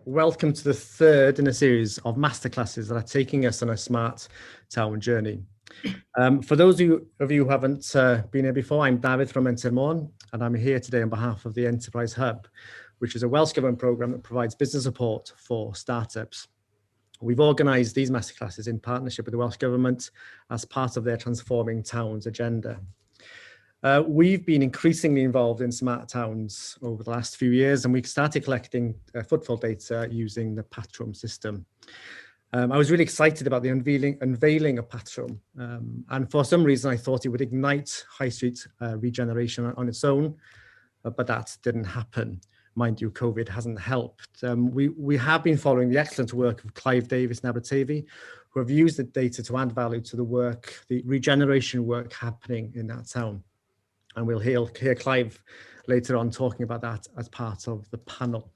welcome to the third in a series of masterclasses that are taking us on a smart town journey. For those of you who haven't been here before, I'm David from Enter Llawn, and I'm here today on behalf of the Enterprise Hub, which is a Welsh Government programme that provides business support for startups. We've organised these masterclasses in partnership with the Welsh Government as part of their Transforming Towns agenda. We've been increasingly involved in smart towns over the last few years, and we started collecting footfall data using the Patrwm system. I was really excited about the unveiling of Patrwm, and for some reason I thought it would ignite high street regeneration on its own, but that didn't happen. Mind you, COVID hasn't helped. We have been following the excellent work of Clive Davis and Aberteifi, who have used the data to add value to the work, the regeneration work happening in that town. And we'll hear Clive later on talking about that as part of the panel.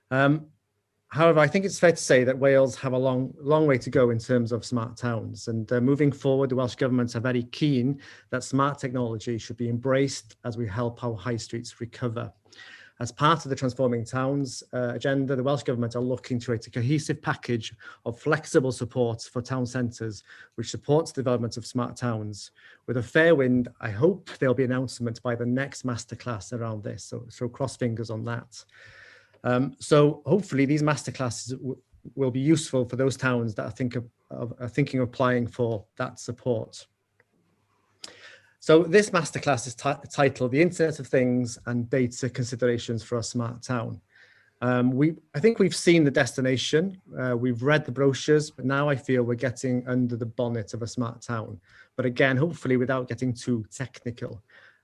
However, I think it's fair to say that Wales have a long way to go in terms of smart towns. And moving forward, the Welsh Government are very keen that smart technology should be embraced as we help our high streets recover. As part of the Transforming Towns agenda, the Welsh Government are looking to create a cohesive package of flexible support for town centres, which supports the development of smart towns. With a fair wind, I hope there'll be an announcement by the next masterclass around this, so cross fingers on that. So hopefully these masterclasses will be useful for those towns that are thinking of applying for that support. So this masterclass is titled The Internet of Things and Data Considerations for a Smart Town. I think we've seen the destination, we've read the brochures, but now I feel we're getting under the bonnet of a smart town. But again, hopefully without getting too technical.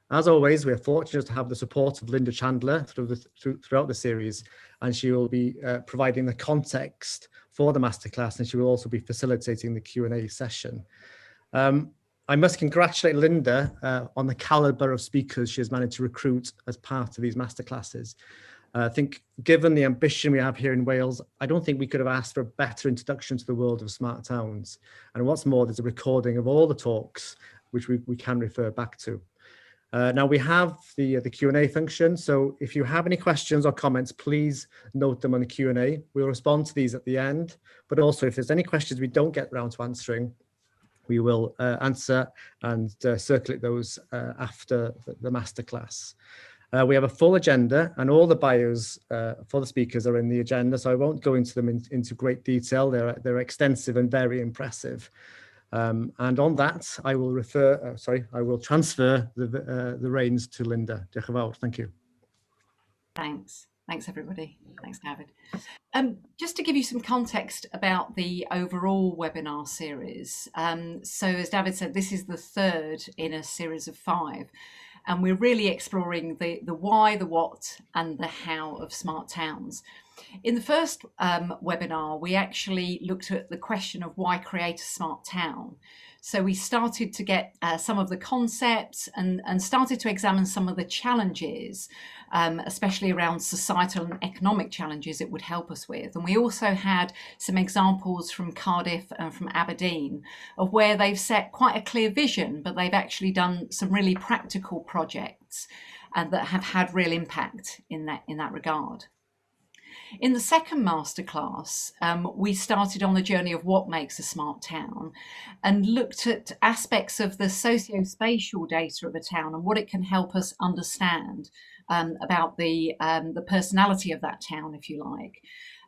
As always, we're fortunate to have the support of Linda Chandler throughout the series, and she will be providing the context for the masterclass, and she will also be facilitating the Q&A session. I must congratulate Linda on the calibre of speakers she has managed to recruit as part of these masterclasses. I think given the ambition we have here in Wales, I don't think we could have asked for a better introduction to the world of smart towns. And what's more, there's a recording of all the talks, which we can refer back to. Now we have the Q&A function, so if you have any questions or comments, please note them on the Q&A. We'll respond to these at the end, but also if there's any questions we don't get around to answering, we will answer and circulate those after the masterclass. We have a full agenda, and all the bios for the speakers are in the agenda, so I won't go into them into great detail. They're extensive and very impressive. And on that, I will transfer the reins to Linda. Diolch yn fawr. Thank you. Thanks everybody. Thanks, David. Just to give you some context about the overall webinar series. So as David said, this is the third in a series of 5. And we're really exploring the why, the what, and the how of smart towns. In the first webinar, we actually looked at the question of why create a smart town. So we started to get some of the concepts and started to examine some of the challenges, especially around societal and economic challenges it would help us with. And we also had some examples from Cardiff and from Aberdeen of where they've set quite a clear vision, but they've actually done some really practical projects that have had real impact in that regard. In the second masterclass, we started on the journey of what makes a smart town and looked at aspects of the socio-spatial data of a town and what it can help us understand about the personality of that town, if you like.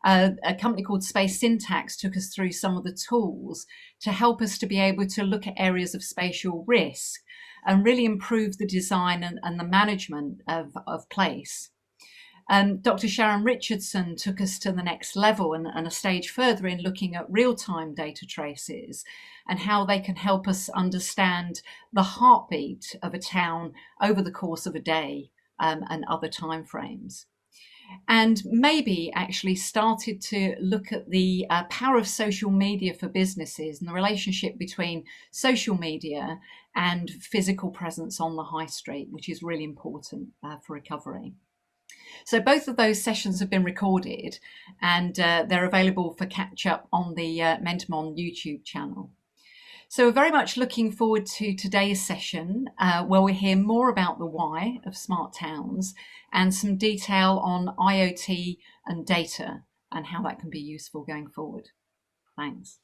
A company called Space Syntax took us through some of the tools to help us to be able to look at areas of spatial risk and really improve the design and the management of place. Dr. Sharon Richardson took us to the next level and a stage further in looking at real-time data traces and how they can help us understand the heartbeat of a town over the course of a day and other timeframes. And maybe actually started to look at the power of social media for businesses and the relationship between social media and physical presence on the high street, which is really important for recovery. So both of those sessions have been recorded and they're available for catch up on the Mentamon YouTube channel. So we're very much looking forward to today's session where we hear more about the why of smart towns and some detail on IoT and data and how that can be useful going forward. Thanks.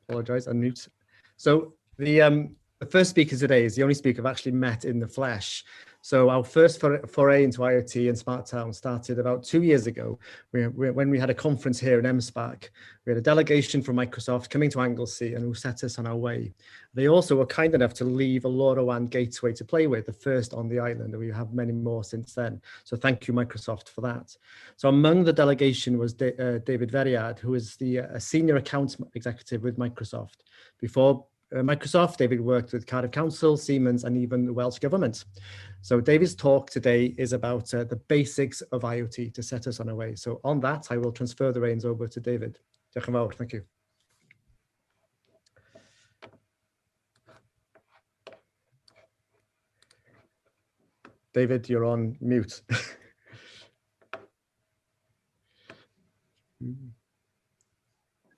Apologize, unmute. So the first speaker today is the only speaker I've actually met in the flesh. So our first foray into IoT and smart town started about 2 years ago when we had a conference here in MSPAC. We had a delegation from Microsoft coming to Anglesey and who set us on our way. They also were kind enough to leave a LoRaWAN gateway to play with, the first on the island, and we have many more since then. So thank you, Microsoft, for that. So among the delegation was David Veriad, who is the senior accounts executive with Microsoft. Before Microsoft, David worked with Cardiff Council, Siemens, and even the Welsh Government. So David's talk today is about the basics of IoT to set us on our way. So on that, I will transfer the reins over to David. Diolch yn fawr, thank you. David, you're on mute.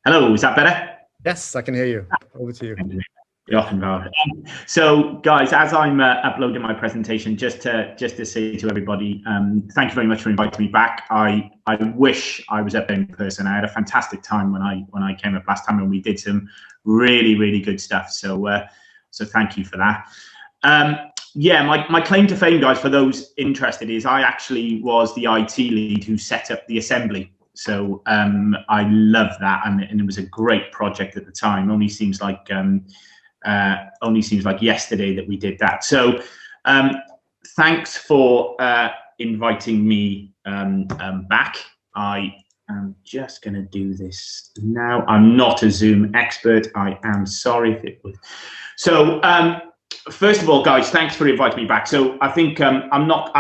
Hello, is that better? Yes, I can hear you. Over to you. So, guys, as I'm uploading my presentation, just to say to everybody, thank you very much for inviting me back. I wish I was up there in person. I had a fantastic time when I came up last time, and we did some really good stuff. So so thank you for that. Yeah, my claim to fame, guys, for those interested, is I actually was the IT lead who set up the assembly. So I love that, and it was a great project at the time. Only seems like yesterday that we did that. So thanks for inviting me back. I am just going to do this now. I'm not a Zoom expert. I am sorry if it would. So first of all, guys, thanks for inviting me back. So I think I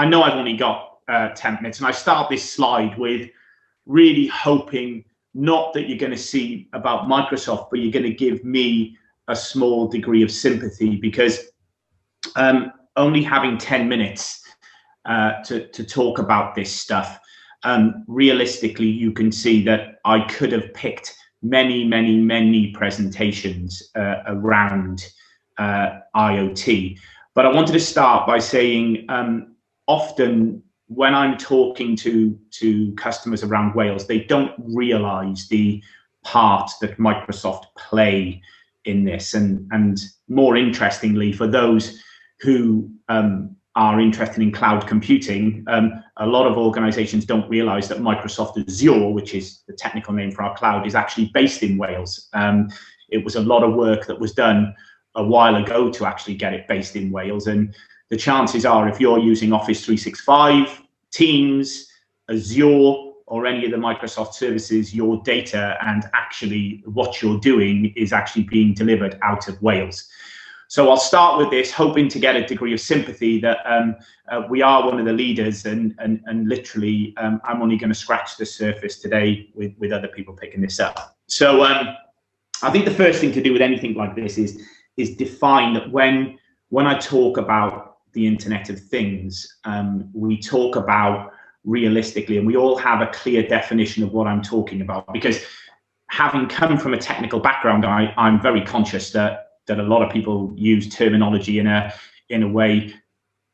know I've only got 10 minutes, and I start this slide with really hoping not that you're going to see about Microsoft, but you're going to give me a small degree of sympathy, because only having 10 minutes to talk about this stuff, realistically, you can see that I could have picked many presentations around IoT. But I wanted to start by saying often when I'm talking to customers around Wales, they don't realise the part that Microsoft play in this. And more interestingly, for those who are interested in cloud computing, a lot of organisations don't realise that Microsoft Azure, which is the technical name for our cloud, is actually based in Wales. It was a lot of work that was done a while ago to actually get it based in Wales. And the chances are, if you're using Office 365, Teams, Azure, or any of the Microsoft services, your data and actually what you're doing is actually being delivered out of Wales. So I'll start with this, hoping to get a degree of sympathy that we are one of the leaders, and literally I'm only going to scratch the surface today with other people picking this up. So I think the first thing to do with anything like this is define that when I talk about the Internet of Things, we talk about realistically, and we all have a clear definition of what I'm talking about, because having come from a technical background, I'm very conscious that a lot of people use terminology in a way.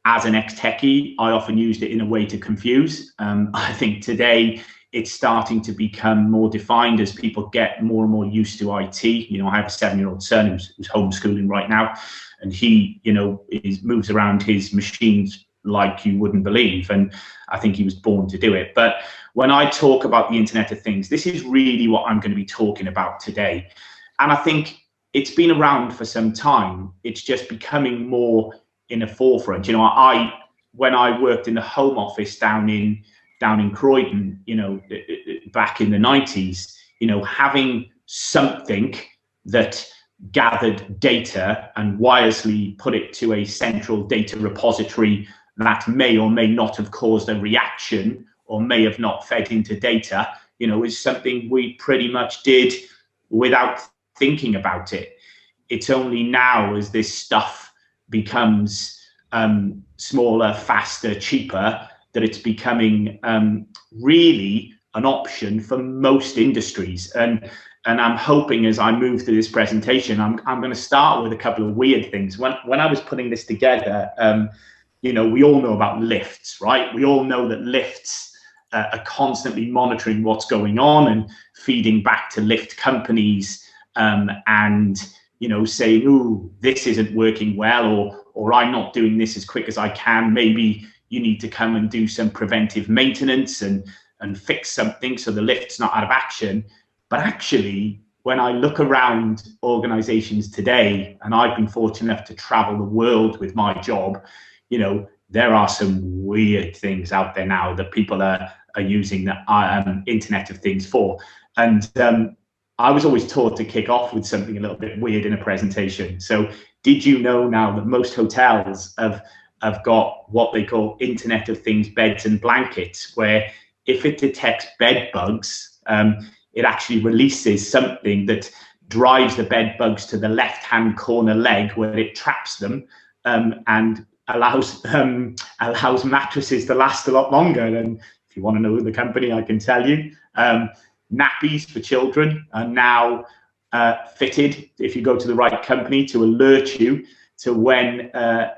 As an ex-techie, I often used it in a way to confuse. I think today it's starting to become more defined as people get more and more used to IT. You know, I have a 7-year-old son who's homeschooling right now, and he, you know, moves around his machines like you wouldn't believe. And I think he was born to do it. But when I talk about the Internet of Things, this is really what I'm going to be talking about today. And I think it's been around for some time. It's just becoming more in the forefront. You know, when I worked in the Home Office down in Croydon, you know, back in the 90s, you know, having something that gathered data and wirelessly put it to a central data repository that may or may not have caused a reaction or may have not fed into data, you know, is something we pretty much did without thinking about it. It's only now, as this stuff becomes smaller, faster, cheaper, that it's becoming really an option for most industries. And and I'm hoping as I move through this presentation, I'm going to start with a couple of weird things. When I was putting this together, you know, we all know about lifts, right? We all know that lifts are constantly monitoring what's going on and feeding back to lift companies, and, you know, saying, ooh, this isn't working well, or I'm not doing this as quick as I can. Maybe you need to come and do some preventive maintenance and fix something so the lift's not out of action. But actually, when I look around organizations today, and I've been fortunate enough to travel the world with my job, you know, there are some weird things out there now that people are using the Internet of Things for. And I was always taught to kick off with something a little bit weird in a presentation. So did you know now that most hotels have got what they call Internet of Things beds and blankets, where if it detects bed bugs, it actually releases something that drives the bed bugs to the left-hand corner leg where it traps them, and allows mattresses to last a lot longer. And if you want to know the company, I can tell you. Nappies for children are now fitted, if you go to the right company, to alert you to when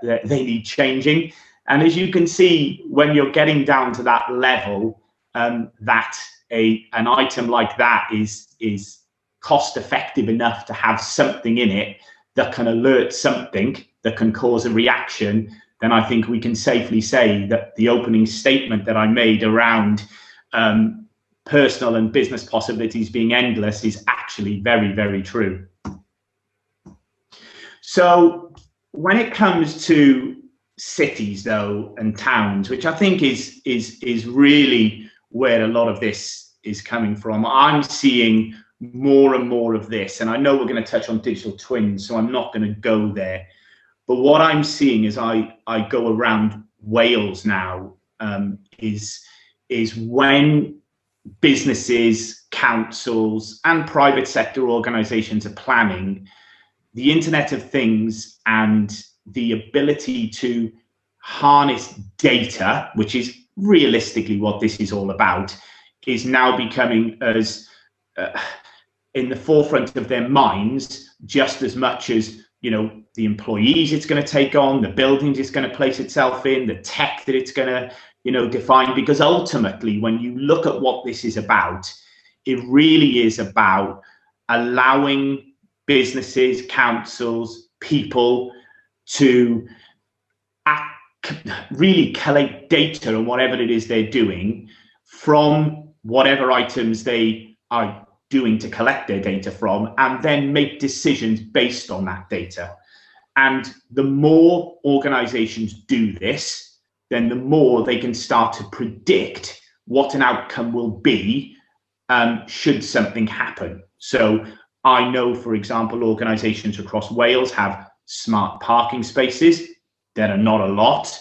they need changing. And as you can see, when you're getting down to that level, that an item like that is cost effective enough to have something in it that can alert something that can cause a reaction, then I think we can safely say that the opening statement that I made around personal and business possibilities being endless is actually very, very true. So when it comes to cities, though, and towns, which I think is really where a lot of this is coming from, I'm seeing more and more of this. And I know we're going to touch on digital twins, so I'm not going to go there. But what I'm seeing as I go around Wales now is when businesses, councils, and private sector organizations are planning, the Internet of Things and the ability to harness data, which is realistically what this is all about, is now becoming as in the forefront of their minds, just as much as, you know, the employees it's going to take on, the buildings it's going to place itself in, the tech that it's going to, you know, define. Because ultimately, when you look at what this is about, it really is about allowing businesses, councils, people to really collate data on whatever it is they're doing from whatever items they are doing to collect their data from, and then make decisions based on that data. And the more organizations do this, then the more they can start to predict what an outcome will be should something happen. So I know, for example, organizations across Wales have smart parking spaces. There are not a lot,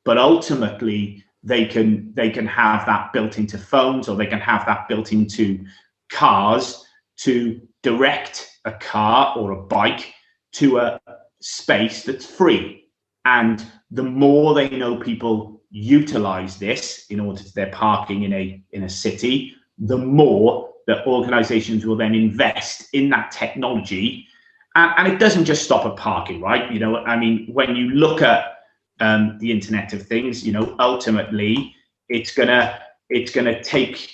but ultimately they can have that built into phones, or they can have that built into cars to direct a car or a bike to a space that's free. And the more they know people utilize this in order to their parking in a city, the more that organizations will then invest in that technology. And it doesn't just stop at parking, right? You know, I mean, when you look at the Internet of Things, you know, ultimately it's gonna take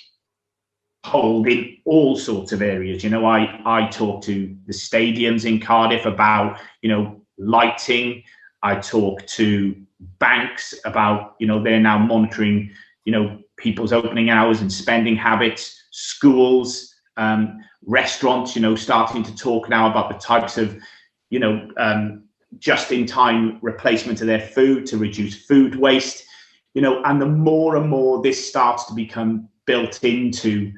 hold in all sorts of areas. You know, I talk to the stadiums in Cardiff about, you know, lighting. I talk to banks about, you know, they're now monitoring, you know, people's opening hours and spending habits. Schools, restaurants, you know, starting to talk now about the types of, you know, just-in-time replacement of their food to reduce food waste, you know. And the more and more this starts to become built into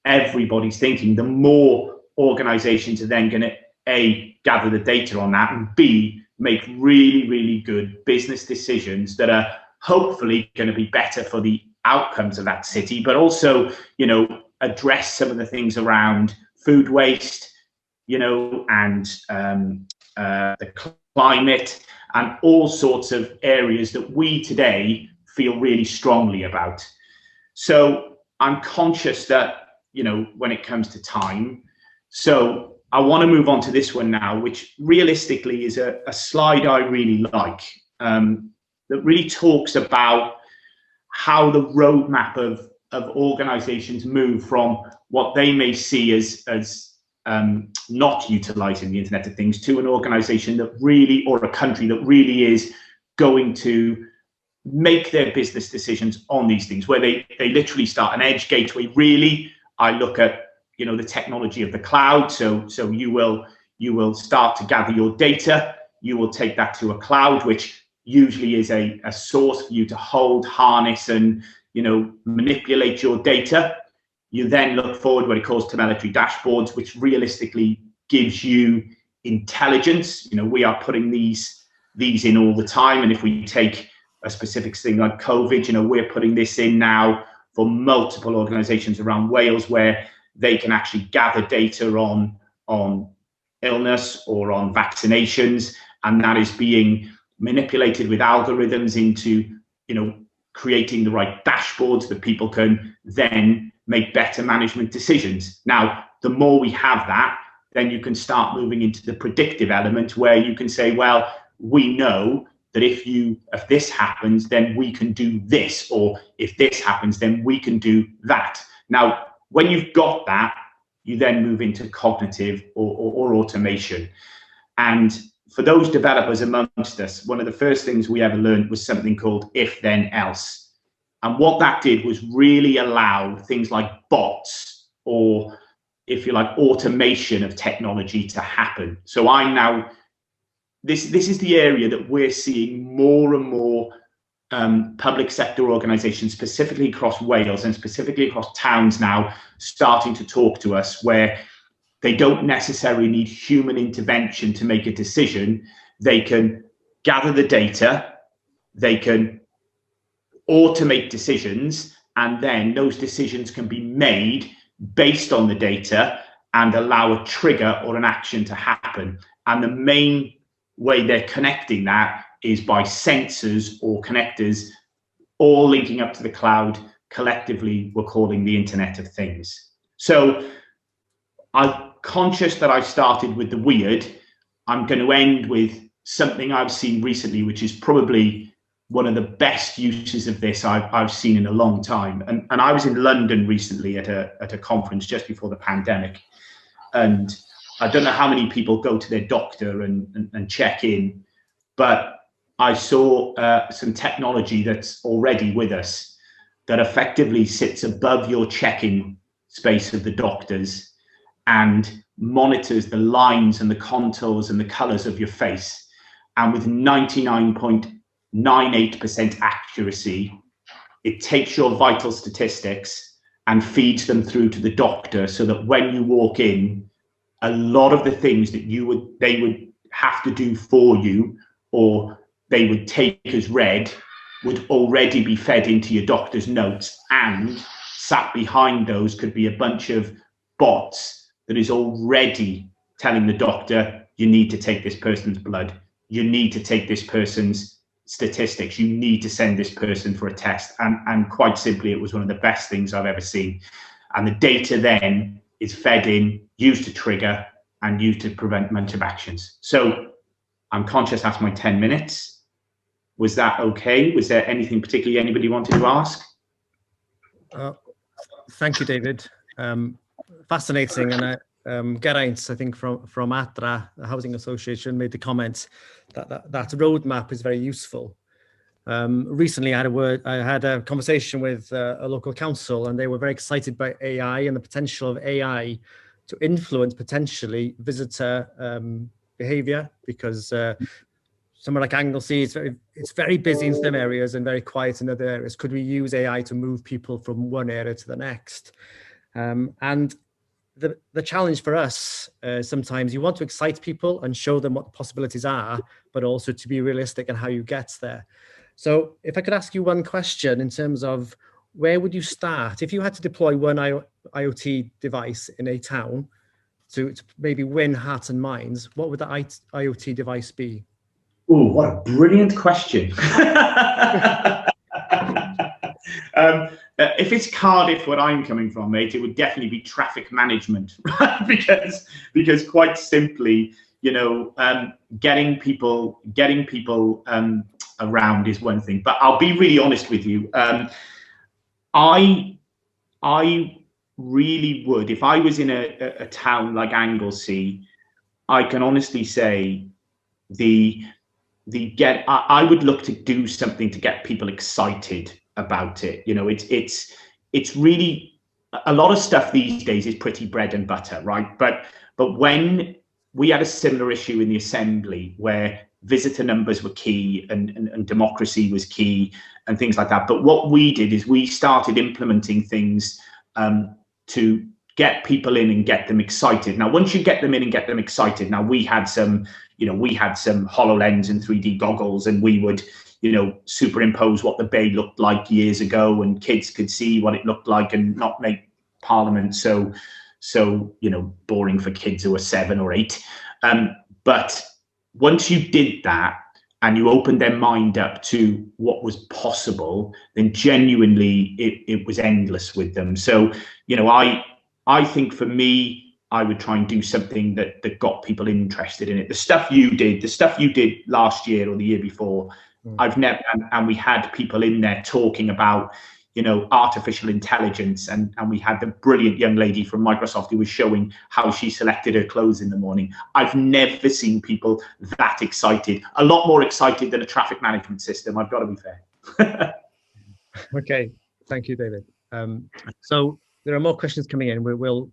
everybody's thinking, the more organizations are then going to A, gather the data on that, and B, make really, really good business decisions that are hopefully going to be better for the outcomes of that city, but also, you know, address some of the things around food waste, you know, and the climate, and all sorts of areas that we today feel really strongly about. So I'm conscious that, you know, when it comes to time. So I want to move on to this one now, which realistically is a slide I really like, that really talks about how the roadmap of organizations move from what they may see as not utilizing the Internet of Things to an organization that really, or a country that really is going to make their business decisions on these things, where they literally start an edge gateway. Really, I look at, you know, the technology of the cloud. So you will start to gather your data. You will take that to a cloud, which usually is a source for you to hold, harness, and, you know, manipulate your data. You then look forward what it calls telemetry dashboards, which realistically gives you intelligence. You know, we are putting these in all the time. And if we take a specific thing like COVID, you know, we're putting this in now for multiple organizations around Wales, where they can actually gather data on illness or on vaccinations, and that is being manipulated with algorithms into, you know, creating the right dashboards that people can then make better management decisions. Now, the more we have that, then you can start moving into the predictive element, where you can say, well, we know that if this happens, then we can do this, or if this happens, then we can do that. Now, when you've got that, you then move into cognitive or automation. And for those developers amongst us, one of the first things we ever learned was something called if then else. And what that did was really allow things like bots, or if you like, automation of technology to happen. So I'm now, this is the area that we're seeing more and more public sector organisations, specifically across Wales and specifically across towns now, starting to talk to us, where they don't necessarily need human intervention to make a decision. They can gather the data, they can automate decisions, and then those decisions can be made based on the data and allow a trigger or an action to happen. And the main way they're connecting that is by sensors or connectors, all linking up to the cloud. Collectively, we're calling the Internet of Things. So I'm conscious that I started with the weird. I'm going to end with something I've seen recently, which is probably one of the best uses of this I've seen in a long time. And I was in London recently at a conference just before the pandemic. And I don't know how many people go to their doctor and check in, but I saw some technology that's already with us that effectively sits above your check-in space of the doctors and monitors the lines and the contours and the colors of your face. And with 99.98% accuracy, it takes your vital statistics and feeds them through to the doctor, so that when you walk in, a lot of the things that they would have to do for you, or they would take as read, would already be fed into your doctor's notes, and sat behind those could be a bunch of bots that is already telling the doctor, you need to take this person's blood, you need to take this person's statistics, you need to send this person for a test. And quite simply, it was one of the best things I've ever seen. And the data then is fed in, used to trigger, and used to prevent a bunch of actions. So I'm conscious that's my 10 minutes. Was that okay? Was there anything particularly anybody wanted to ask? Thank you, David. Fascinating. And Geraint, I think from ATRA, the Housing Association, made the comment that roadmap is very useful. Recently, I had a conversation with a local council, and they were very excited by AI and the potential of AI to influence potentially visitor behaviour, because somewhere like Anglesey, it's very busy in some areas and very quiet in other areas. Could we use AI to move people from one area to the next? And the challenge for us, sometimes you want to excite people and show them what the possibilities are, but also to be realistic in how you get there. So if I could ask you one question in terms of where would you start? If you had to deploy one IoT device in a town to maybe win hearts and minds, what would the IoT device be? Oh, what a brilliant question. if it's Cardiff, where I'm coming from, mate, it would definitely be traffic management, right? because quite simply, you know, getting people around is one thing. But I'll be really honest with you. I really would, if I was in a town like Anglesey, I can honestly say I would look to do something to get people excited about it. You know, it's really, a lot of stuff these days is pretty bread and butter, right? But when we had a similar issue in the Assembly where visitor numbers were key and democracy was key and things like that. But what we did is we started implementing things to get people in and get them excited. Now, once you get them in and get them excited, now we had some HoloLens and 3D goggles, and we would, you know, superimpose what the Bay looked like years ago, and kids could see what it looked like and not make Parliament so you know, boring for kids who are 7 or 8. But once you did that and you opened their mind up to what was possible, then genuinely it was endless with them. So, you know, I think for me, I would try and do something that got people interested in it. The stuff you did last year or the year before, I've never, and we had people in there talking about, you know, artificial intelligence, and we had the brilliant young lady from Microsoft who was showing how she selected her clothes in the morning. I've never seen people that excited, a lot more excited than a traffic management system, I've got to be fair. Okay, thank you, David. So there are more questions coming in. We'll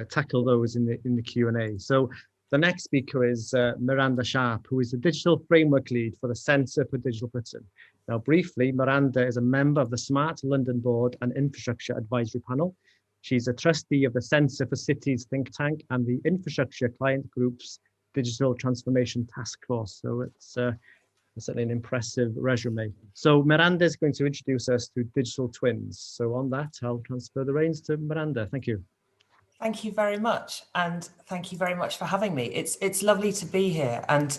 tackle those in the Q&A. So the next speaker is Miranda Sharp, who is the digital framework lead for the Centre for Digital Britain. Now, briefly, Miranda is a member of the Smart London Board and Infrastructure Advisory Panel. She's a trustee of the Centre for Cities think tank and the Infrastructure Client Group's Digital Transformation Task Force. So it's certainly an impressive resume. So Miranda is going to introduce us to digital twins. So on that, I'll transfer the reins to Miranda. Thank you. Thank you very much, and thank you very much for having me. It's lovely to be here. And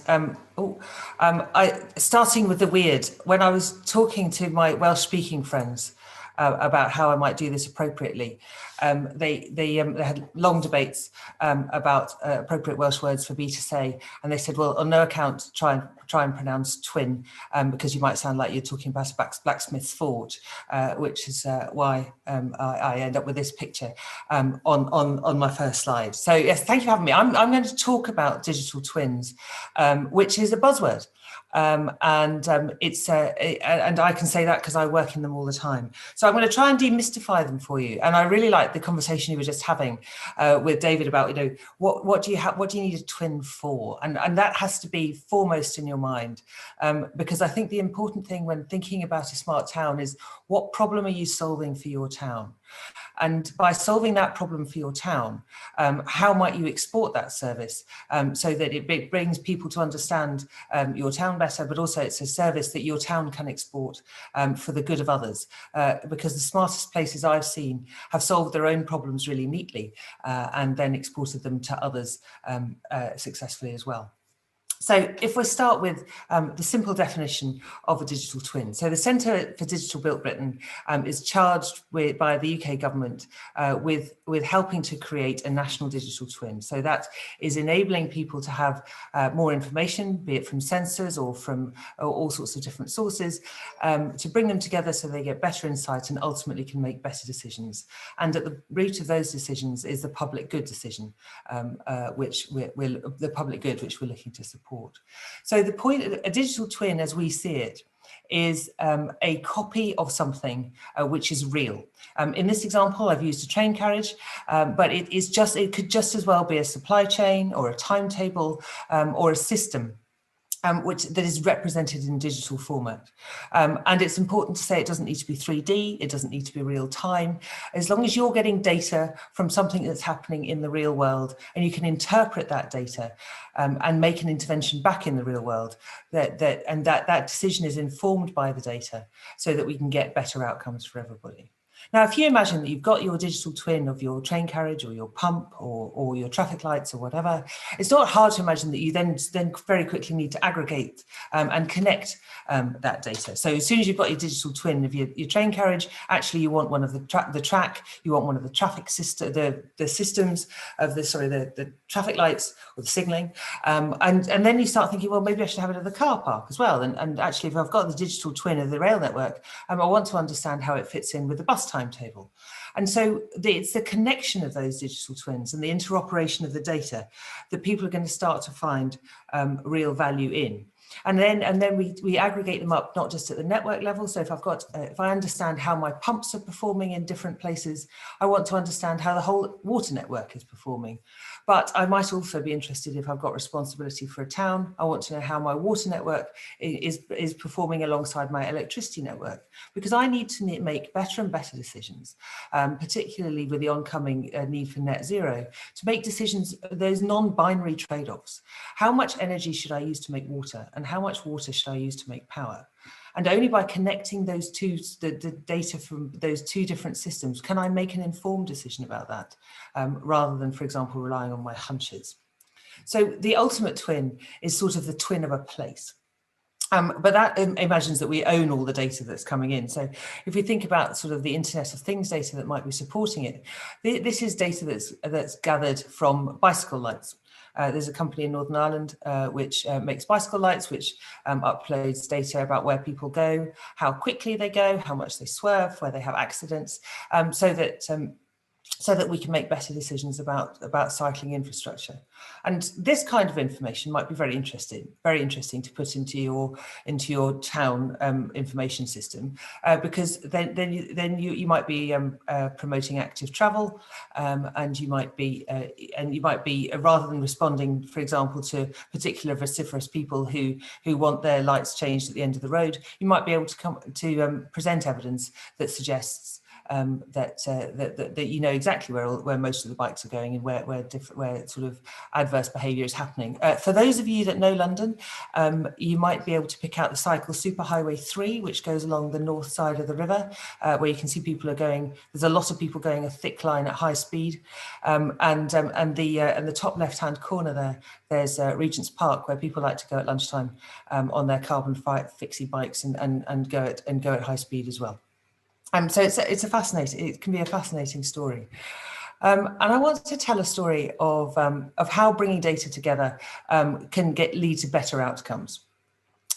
starting with the weird, when I was talking to my Welsh-speaking friends about how I might do this appropriately, they had long debates about appropriate Welsh words for me to say, and they said, well, on no account try and pronounce twin, because you might sound like you're talking about a blacksmith's forge, which is why I end up with this picture on my first slide. So yes, thank you for having me. I'm going to talk about digital twins, which is a buzzword. And I can say that because I work in them all the time. So I'm going to try and demystify them for you. And I really like the conversation you were just having with David about, you know, what do you need a twin for? And that has to be foremost in your mind, because I think the important thing when thinking about a smart town is, what problem are you solving for your town? And by solving that problem for your town, how might you export that service so that it brings people to understand your town better, but also it's a service that your town can export for the good of others, because the smartest places I've seen have solved their own problems really neatly and then exported them to others successfully as well. So if we start with the simple definition of a digital twin. So the Centre for Digital Built Britain is charged by the UK government with helping to create a national digital twin. So that is enabling people to have more information, be it from sensors or from all sorts of different sources, to bring them together so they get better insight and ultimately can make better decisions. And at the root of those decisions is the public good decision, which we're looking to support. So the point of a digital twin, as we see it, is a copy of something which is real. In this example, I've used a train carriage, but it could just as well be a supply chain or a timetable or a system. That is represented in digital format. And it's important to say it doesn't need to be 3D, it doesn't need to be real time. As long as you're getting data from something that's happening in the real world and you can interpret that data and make an intervention back in the real world, that decision is informed by the data so that we can get better outcomes for everybody. Now, if you imagine that you've got your digital twin of your train carriage or your pump or your traffic lights or whatever, it's not hard to imagine that you then very quickly need to aggregate and connect that data. So as soon as you've got your digital twin of your train carriage, actually you want one of the track, you want one of the traffic system, the systems of the traffic lights or the signalling, and then you start thinking, well, maybe I should have it at the car park as well. And actually, if I've got the digital twin of the rail network, I want to understand how it fits in with the bus timetable. And so it's the connection of those digital twins and the interoperation of the data that people are going to start to find real value in. And then we aggregate them up, not just at the network level. So if I understand how my pumps are performing in different places, I want to understand how the whole water network is performing. But I might also be interested, if I've got responsibility for a town, I want to know how my water network is performing alongside my electricity network, because I need to make better and better decisions, particularly with the oncoming need for net zero, to make decisions, those non-binary trade-offs. How much energy should I use to make water, and how much water should I use to make power? And only by connecting those the data from those two different systems can I make an informed decision about that, rather than, for example, relying on my hunches. So the ultimate twin is sort of the twin of a place. But that imagines that we own all the data that's coming in. So if we think about sort of the Internet of Things data that might be supporting it, this is data that's gathered from bicycle lights. There's a company in Northern Ireland which makes bicycle lights, which uploads data about where people go, how quickly they go, how much they swerve, where they have accidents, so that we can make better decisions about cycling infrastructure. And this kind of information might be very interesting to put into your town information system, because then you might be promoting active travel, and you might be rather than responding, for example, to particular vociferous people who want their lights changed at the end of the road, you might be able to present evidence that suggests that you know exactly where most of the bikes are going and where sort of adverse behaviour is happening. For those of you that know London, you might be able to pick out the cycle superhighway 3, which goes along the north side of the river, where you can see people are going. There's a lot of people going a thick line at high speed, and the top left-hand corner there's Regent's Park, where people like to go at lunchtime on their carbon fixie bikes and go at high speed as well. So it can be a fascinating story. And I want to tell a story of how bringing data together can lead to better outcomes.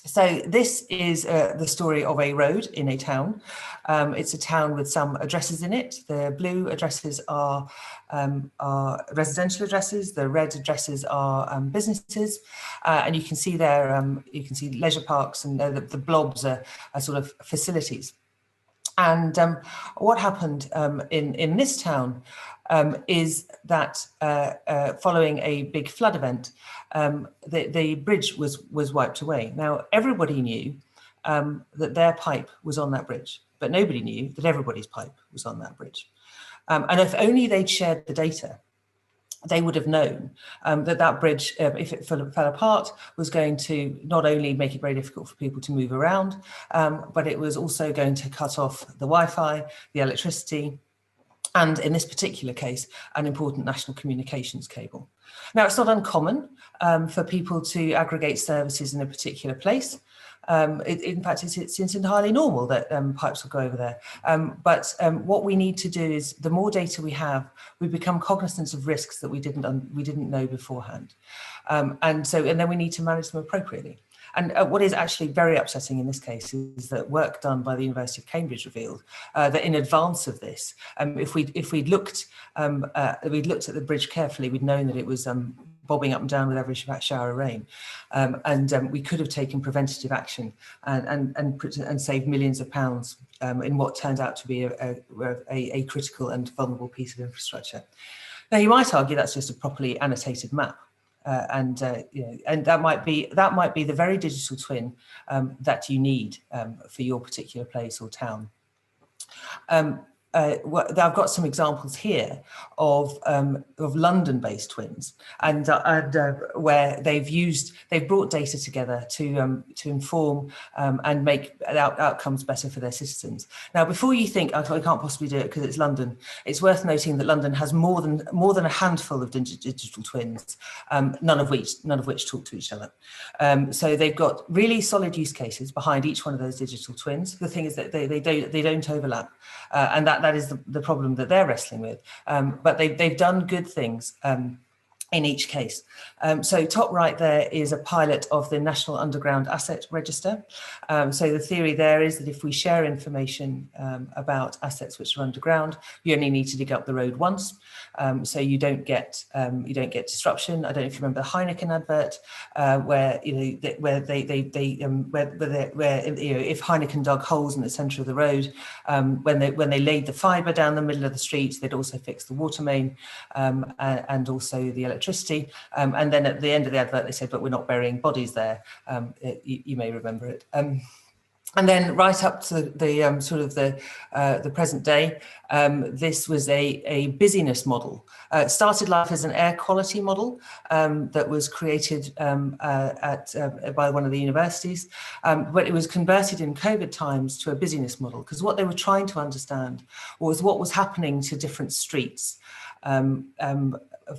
So this is the story of a road in a town. It's a town with some addresses in it. The blue addresses are residential addresses. The red addresses are businesses. And you can see there, you can see leisure parks, and the blobs are sort of facilities. And what happened in this town is that following a big flood event, the bridge was wiped away. Now, everybody knew that their pipe was on that bridge, but nobody knew that everybody's pipe was on that bridge. And if only they'd shared the data, they would have known that bridge, if it fell apart, was going to not only make it very difficult for people to move around, but it was also going to cut off the Wi-Fi, the electricity, and in this particular case, an important national communications cable. Now, it's not uncommon for people to aggregate services in a particular place. In fact, it's entirely normal that pipes will go over there. But what we need to do is, the more data we have, we become cognizant of risks that we didn't know beforehand, and then we need to manage them appropriately. And what is actually very upsetting in this case is that work done by the University of Cambridge revealed that in advance of this, if we'd looked at the bridge carefully, we'd known that it was bobbing up and down with every shower of rain, and we could have taken preventative action and saved millions of pounds in what turned out to be a critical and vulnerable piece of infrastructure. Now, you might argue that's just a properly annotated map. And that might be the very digital twin that you need for your particular place or town. I've got some examples here of London-based twins, and where they've brought data together to inform and make outcomes better for their citizens. Now, before you think, oh, I can't possibly do it because it's London, it's worth noting that London has more than a handful of digital twins, none of which talk to each other. So they've got really solid use cases behind each one of those digital twins. The thing is that they don't overlap, and that is the problem that they're wrestling with. But they've done good things in each case. So top right there is a pilot of the National Underground Asset Register. So the theory there is that if we share information about assets which are underground, you only need to dig up the road once. So you don't get disruption. I don't know if you remember the Heineken advert, where if Heineken dug holes in the centre of the road, when they laid the fibre down the middle of the street, they'd also fix the water main and also the electricity. And then at the end of the advert, they said, "But we're not burying bodies there." You may remember it. And then right up to the present day, this was a busyness model. It started life as an air quality model that was created by one of the universities, but it was converted in COVID times to a busyness model, because what they were trying to understand was what was happening to different streets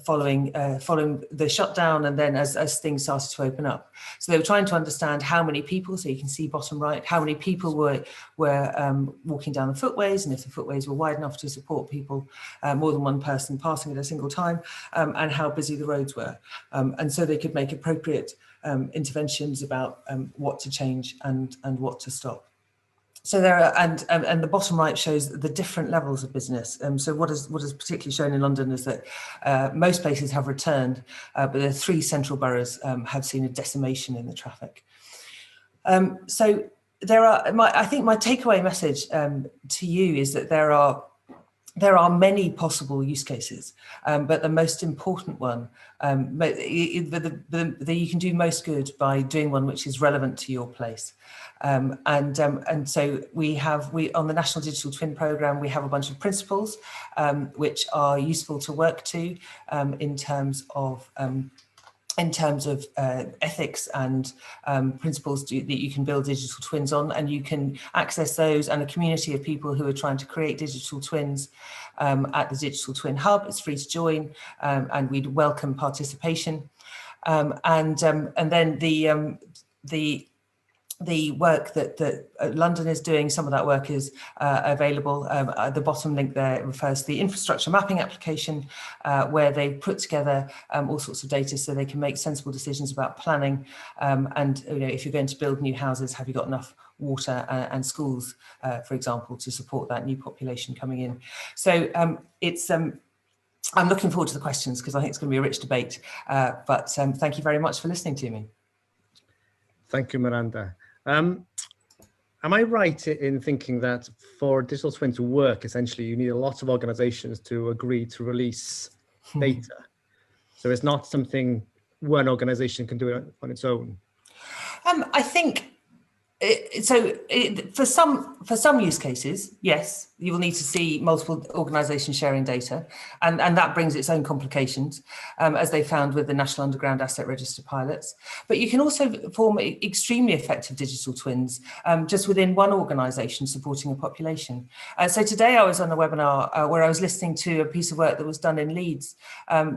following the shutdown, and then as things started to open up. So they were trying to understand how many people, so you can see bottom right, how many people were walking down the footways, and if the footways were wide enough to support people, more than one person passing at a single time, and how busy the roads were. And so they could make appropriate interventions about what to change and what to stop. So there are, and the bottom right shows the different levels of business. So what is particularly shown in London is that most places have returned, but the 3 central boroughs have seen a decimation in the traffic. So there are, I think my takeaway message to you is that there are many possible use cases, but the most important one, you can do most good by doing one which is relevant to your place. And so we on the National Digital Twin Programme, we have a bunch of principles which are useful to work to in terms of ethics and principles that you can build digital twins on, and you can access those and a community of people who are trying to create digital twins at the Digital Twin Hub. It's free to join, and we'd welcome participation. And then the work that London is doing, some of that work is available. The bottom link there refers to the infrastructure mapping application, where they put together all sorts of data so they can make sensible decisions about planning. And if you're going to build new houses, have you got enough water and schools, for example, to support that new population coming in? So I'm looking forward to the questions, because I think it's going to be a rich debate. But thank you very much for listening to me. Thank you, Miranda. Am I right in thinking that for digital twin to work, essentially, you need a lot of organizations to agree to release data? So it's not something one organization can do on its own? I think, for some use cases, yes, you will need to see multiple organisations sharing data, and that brings its own complications, as they found with the National Underground Asset Register pilots. But you can also form extremely effective digital twins just within one organisation supporting a population. So today I was on a webinar where I was listening to a piece of work that was done in Leeds,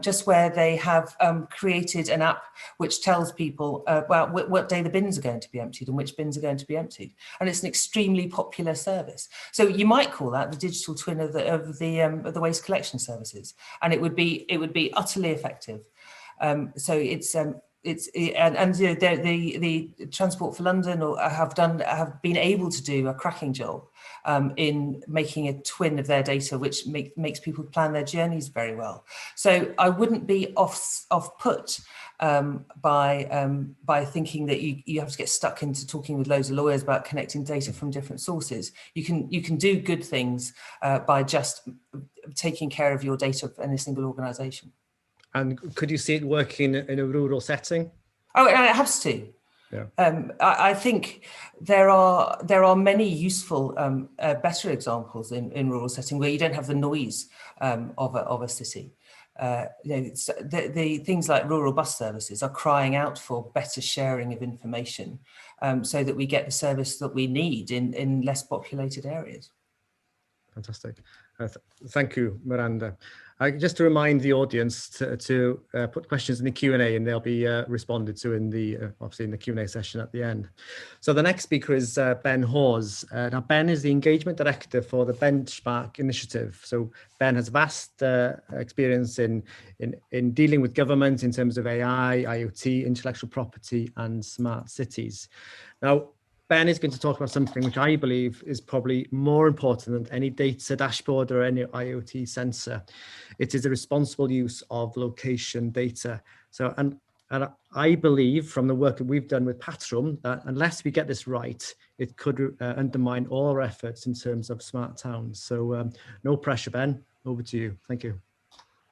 just where they have created an app which tells people what day the bins are going to be emptied and which bins are going to be emptied, and it's an extremely popular service. So you might call that the digital twin of the waste collection services, and it would be utterly effective. So the Transport for London have been able to do a cracking job in making a twin of their data, which makes people plan their journeys very well. So I wouldn't be off put by thinking that you have to get stuck into talking with loads of lawyers about connecting data from different sources. You can do good things by just taking care of your data in a single organisation. And could you see it working in a rural setting? Oh, it has to. I think there are many useful, better examples in rural setting where you don't have the noise of a city. The things like rural bus services are crying out for better sharing of information, so that we get the service that we need in less populated areas. Fantastic. Thank you, Miranda. Just to remind the audience to put questions in the Q&A, and they'll be responded to in the obviously in the Q&A session at the end. So the next speaker is Ben Hawes. Now Ben is the engagement director for the Benchmark initiative. So Ben has vast experience in dealing with government in terms of AI, IoT, intellectual property, and smart cities. Now, Ben is going to talk about something which I believe is probably more important than any data dashboard or any IoT sensor. It is the responsible use of location data. So, and I believe from the work that we've done with Patrum that unless we get this right, it could undermine all our efforts in terms of smart towns. So no pressure, Ben, over to you. Thank you.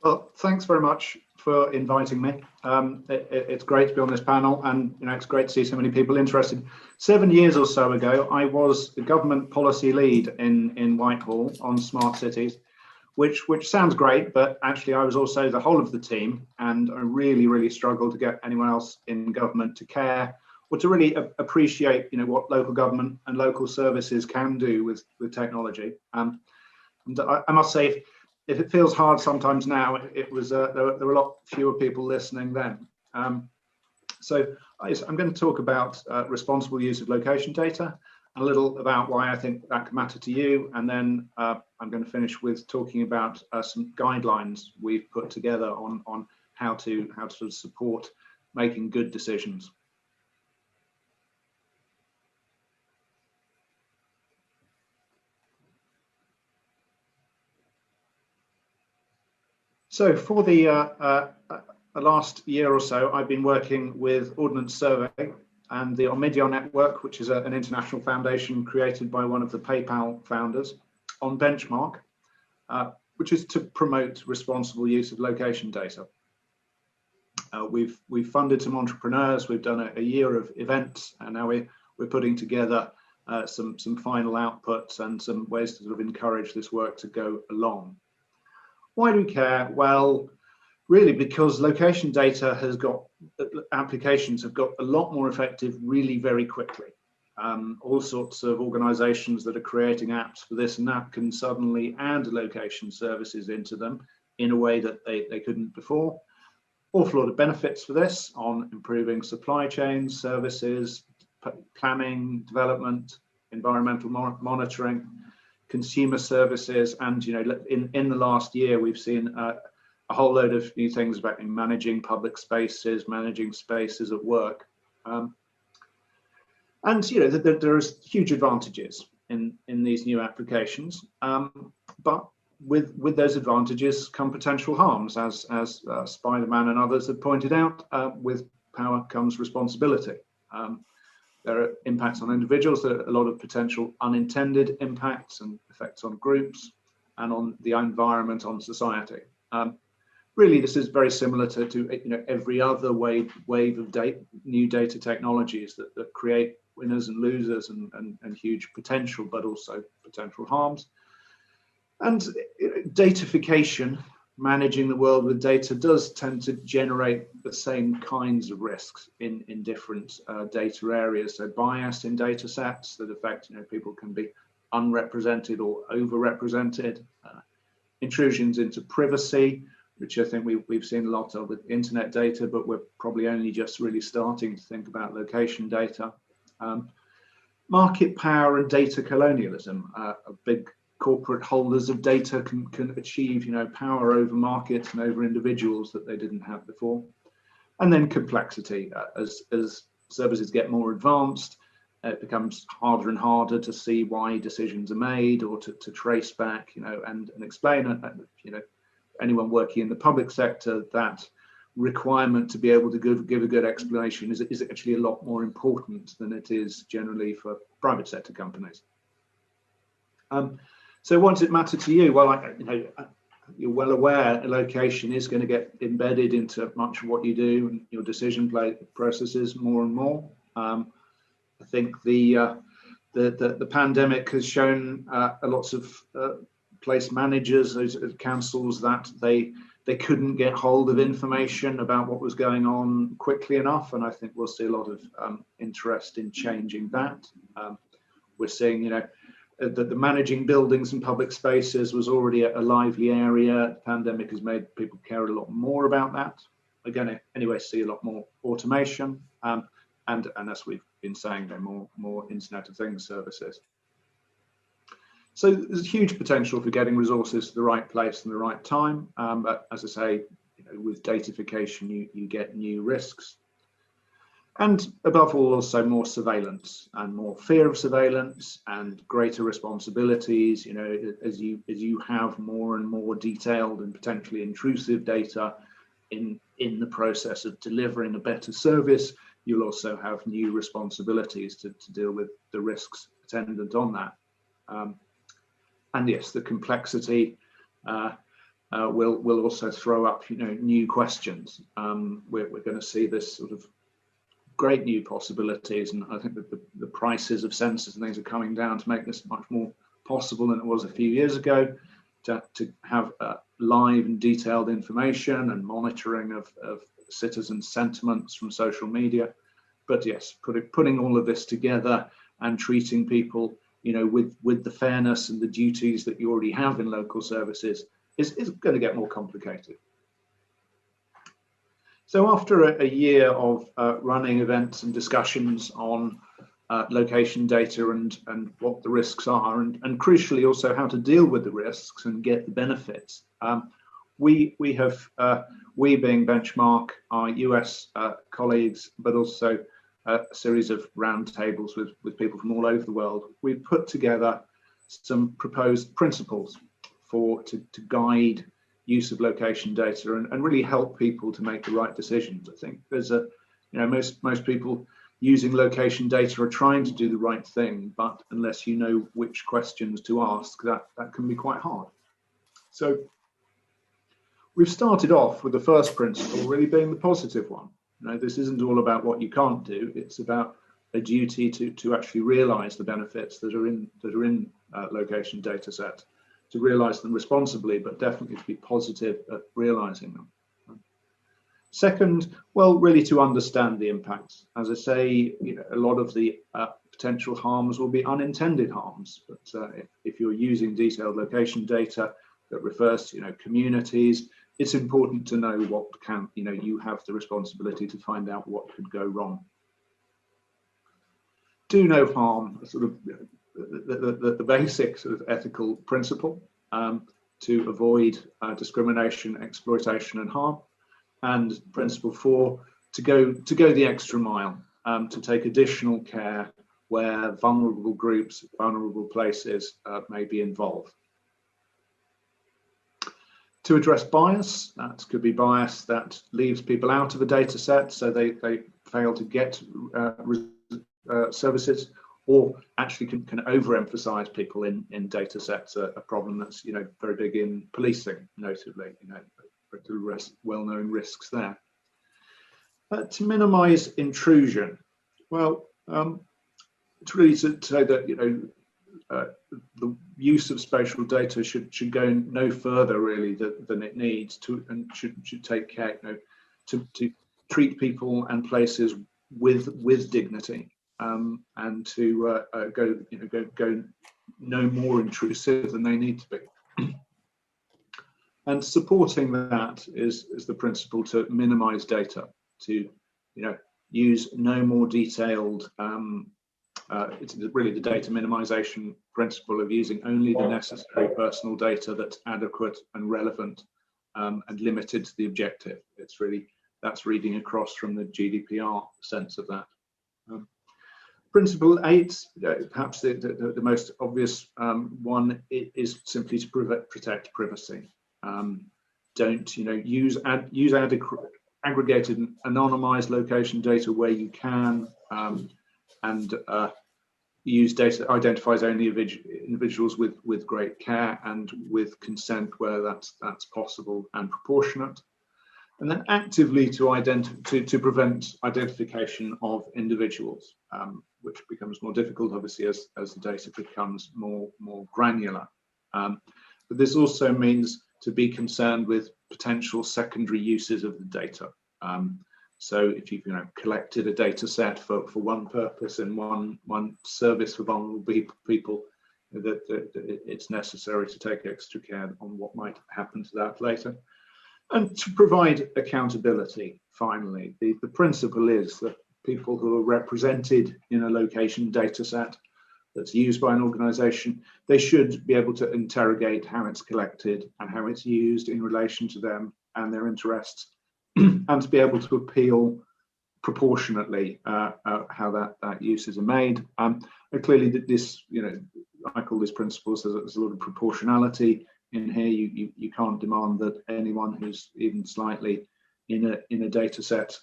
Well, thanks very much for inviting me. It's great to be on this panel, and it's great to see so many people interested. 7 years or so ago, I was the government policy lead in Whitehall on smart cities, which sounds great, but actually I was also the whole of the team, and I really struggled to get anyone else in government to care or to really appreciate what local government and local services can do with technology. And I must say, if it feels hard sometimes now, it was there were a lot fewer people listening then. So I'm going to talk about responsible use of location data, a little about why I think that can matter to you, and then I'm going to finish with talking about some guidelines we've put together on how to sort of support making good decisions. So for the last year or so, I've been working with Ordnance Survey and the Omidyar Network, which is an international foundation created by one of the PayPal founders, on Benchmark, which is to promote responsible use of location data. We've funded some entrepreneurs, we've done a year of events, and now we're putting together some final outputs and some ways to sort of encourage this work to go along. Why do we care? Well, really because location data has got, applications have got a lot more effective really very quickly. All sorts of organizations that are creating apps for this and that can suddenly add location services into them in a way that they couldn't before. Awful lot of benefits for this on improving supply chains, services, planning, development, environmental monitoring, consumer services, and in the last year we've seen a whole load of new things about managing public spaces, managing spaces at work, and there's huge advantages in these new applications, but with those advantages come potential harms, as Spider-Man and others have pointed out. With power comes responsibility. There are impacts on individuals, there are a lot of potential unintended impacts and effects on groups and on the environment, on society. Really, this is very similar to every other wave of new data technologies that create winners and losers and huge potential, but also potential harms. And datafication, managing the world with data, does tend to generate the same kinds of risks in different data areas. So bias in data sets that affect, people can be unrepresented or overrepresented. Intrusions into privacy, which I think we've seen a lot of with internet data, but we're probably only just really starting to think about location data. Market power and data colonialism, a big corporate holders of data can achieve, power over markets and over individuals that they didn't have before. And then complexity, as services get more advanced, it becomes harder and harder to see why decisions are made or to trace back, and explain. Anyone working in the public sector, that requirement to be able to give a good explanation is actually a lot more important than it is generally for private sector companies. So why does it matter to you? Well, you're well aware location is going to get embedded into much of what you do and your decision processes more and more. I think the pandemic has shown lots of place managers, councils, that they couldn't get hold of information about what was going on quickly enough, and I think we'll see a lot of interest in changing that. We're seeing, that the managing buildings and public spaces was already a lively area. The pandemic has made people care a lot more about that. We're going to anyway see a lot more automation, and as we've been saying, more Internet of Things services. So there's huge potential for getting resources to the right place and the right time. But as I say, with datafication, you get new risks. And above all, also more surveillance and more fear of surveillance and greater responsibilities. As you have more and more detailed and potentially intrusive data in the process of delivering a better service, you'll also have new responsibilities to deal with the risks attendant on that. And yes, the complexity will also throw up new questions. We're going to see this sort of great new possibilities, and I think that the prices of sensors and things are coming down to make this much more possible than it was a few years ago, to have live and detailed information and monitoring of citizens' sentiments from social media. But yes, putting all of this together and treating people with the fairness and the duties that you already have in local services is going to get more complicated. So after a year of running events and discussions on location data and what the risks are, and crucially also how to deal with the risks and get the benefits, we being Benchmark, our US colleagues, but also a series of roundtables with people from all over the world, we put together some proposed principles to guide use of location data and really help people to make the right decisions. I think there's most people using location data are trying to do the right thing, but unless you know which questions to ask, that can be quite hard. So we've started off with the first principle really being the positive one. This isn't all about what you can't do. It's about a duty to actually realize the benefits that are in location data set, to realize them responsibly, but definitely to be positive at realizing them. Second, well, really to understand the impacts. As I say, a lot of the potential harms will be unintended harms, but if you're using detailed location data that refers to communities, it's important to know what you have the responsibility to find out what could go wrong. Do no harm, sort of the basic sort of ethical principle, to avoid discrimination, exploitation, and harm. And principle 4, to go the extra mile, to take additional care where vulnerable groups, vulnerable places may be involved. To address bias, that could be bias that leaves people out of a data set, so they fail to get services, or actually can overemphasize people in data sets, a problem that's very big in policing, notably, well-known risks there. To minimize intrusion, well, it's really to say that the use of spatial data should go no further really than it needs to, and should take care to treat people and places with dignity, and to go no more intrusive than they need to be. And supporting that is the principle to minimize data, to use no more detailed. It's really the data minimization principle of using only the necessary personal data that's adequate and relevant, and limited to the objective. That's reading across from the GDPR sense of that. Principle 8, perhaps the most obvious one, is simply to protect privacy. Don't use aggregated and anonymized location data where you can, and use data that identifies only individuals with great care and with consent where that's possible and proportionate. and then actively to prevent identification of individuals, which becomes more difficult, obviously, as the data becomes more granular. But this also means to be concerned with potential secondary uses of the data. So if you've collected a data set for one purpose and one service for vulnerable people, that it's necessary to take extra care on what might happen to that later. And to provide accountability, finally. The principle is that people who are represented in a location data set that's used by an organization, they should be able to interrogate how it's collected and how it's used in relation to them and their interests, and to be able to appeal proportionately how that uses are made. And clearly this, I call this principles, there's a lot of proportionality in here. You can't demand that anyone who's even slightly in a data set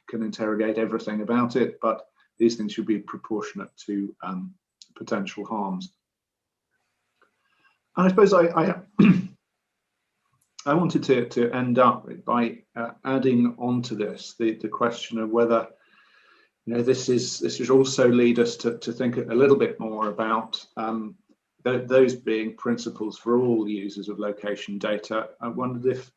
can interrogate everything about it, but these things should be proportionate to potential harms. And I suppose I wanted to end up by adding on to this the question of whether this should also lead us to think a little bit more about those being principles for all users of location data. I wondered if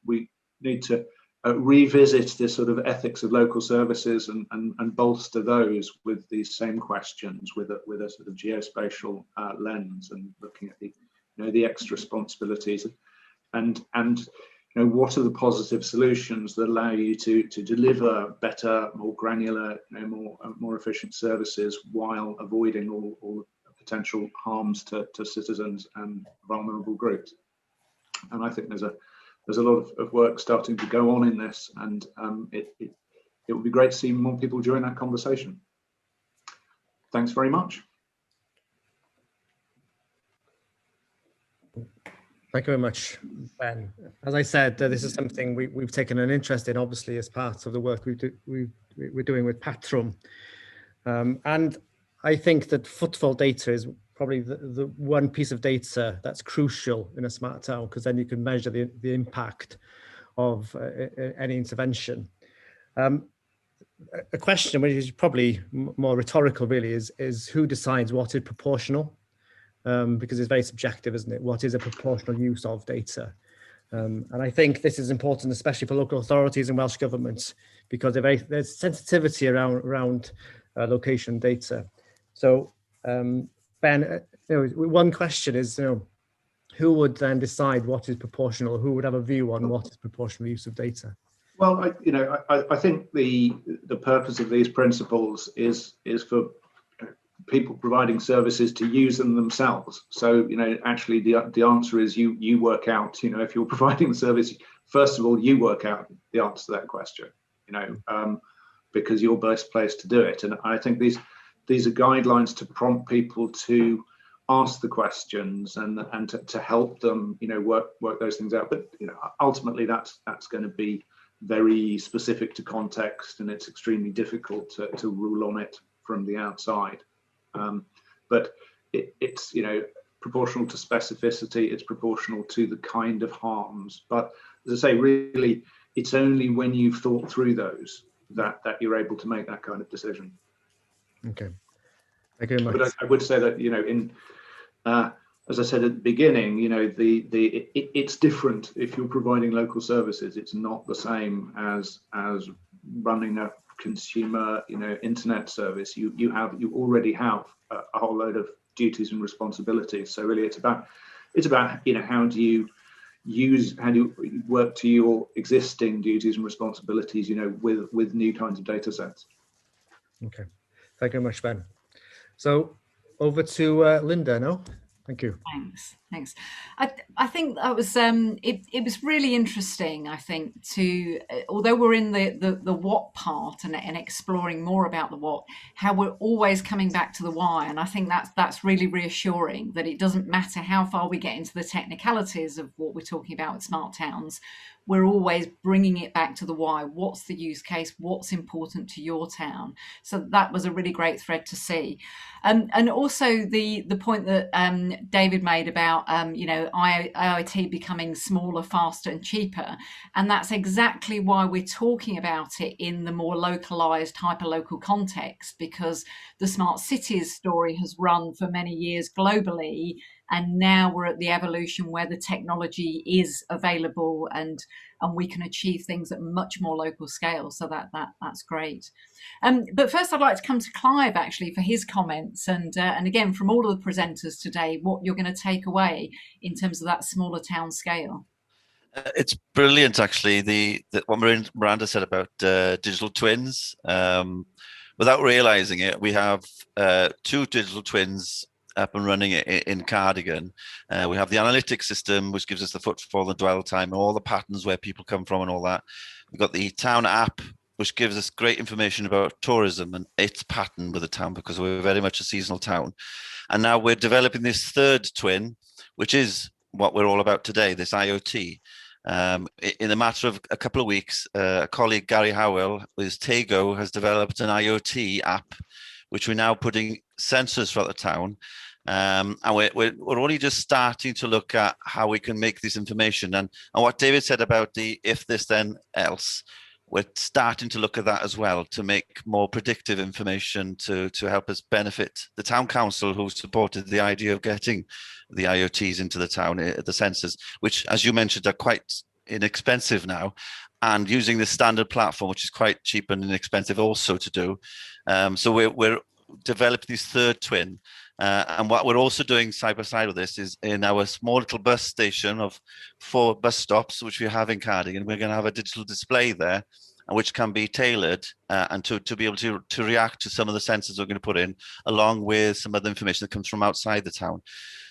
we need to revisit this sort of ethics of local services and bolster those with these same questions with a sort of geospatial lens, and looking at the extra responsibilities and what are the positive solutions that allow you to deliver better, more granular, more efficient services while avoiding all potential harms to citizens and vulnerable groups. And I think there's a lot of work starting to go on in this, and it would be great to see more people join that conversation. Thanks very much. Thank you very much, Ben. As I said, this is something we've taken an interest in, obviously, as part of the work we're doing with Patrum. And I think that footfall data is probably the one piece of data that's crucial in a smart town, because then you can measure the impact of any intervention. A question which is probably more rhetorical really is who decides what is proportional? Because it's very subjective, isn't it? What is a proportional use of data? And I think this is important, especially for local authorities and Welsh governments, because there's sensitivity around location data. So, Ben, one question is, who would then decide what is proportional? Who would have a view on what is proportional use of data? Well, I think the purpose of these principles is for people providing services to use them themselves. So, actually the answer is you work out, if you're providing the service, first of all, you work out the answer to that question, because you're best placed to do it. And I think these are guidelines to prompt people to ask the questions and to help them, work those things out. But, ultimately that's going to be very specific to context, and it's extremely difficult to rule on it from the outside. But it's proportional to specificity, it's proportional to the kind of harms. But as I say, really, it's only when you've thought through those that you're able to make that kind of decision. Okay, thank you very much. But I would say that as I said at the beginning, it's different if you're providing local services. It's not the same as running a consumer internet service. You already have a whole load of duties and responsibilities. So really it's about how do you work to your existing duties and responsibilities with new kinds of data sets. Okay, thank you very much, Ben. So over to Linda now. Thank you. Thanks. I think that was it was really interesting. I think although we're in the what part and exploring more about the what, how we're always coming back to the why, and I think that's really reassuring, that it doesn't matter how far we get into the technicalities of what we're talking about with smart towns. We're always bringing it back to the why. What's the use case? What's important to your town? So that was a really great thread to see. And also the point that David made about you know, IoT becoming smaller, faster and cheaper. And that's exactly why we're talking about it in the more localized, hyperlocal context, because the smart cities story has run for many years globally. And now we're at the evolution where the technology is available and we can achieve things at much more local scale. So that's great. But first, I'd like to come to Clive actually for his comments, and again from all of the presenters today, what you're going to take away in terms of that smaller town scale. It's brilliant, actually. What Miranda said about digital twins. Without realizing it, we have 2 digital twins up and running in Cardigan. We have the analytics system, which gives us the footfall, the dwell time, all the patterns where people come from and all that. We've got the town app, which gives us great information about tourism and its pattern with the town, because we're very much a seasonal town. And now we're developing this 3rd twin, which is what we're all about today, this IoT. In a matter of a couple of weeks, a colleague, Gary Howell, with Tego, has developed an IoT app, which we're now putting sensors throughout the town. And we're only just starting to look at how we can make this information. And what David said about the if this then else, we're starting to look at that as well, to make more predictive information to help us benefit the town council, who supported the idea of getting the IoTs into the town, the sensors, which, as you mentioned, are quite inexpensive now, and using the standard platform, which is quite cheap and inexpensive also to do. So we're developing this 3rd twin. And what we're also doing side by side with this is, in our small little bus station of 4 bus stops, which we have in Cardigan, we're going to have a digital display there, which can be tailored and to be able to react to some of the sensors we're going to put in, along with some other information that comes from outside the town.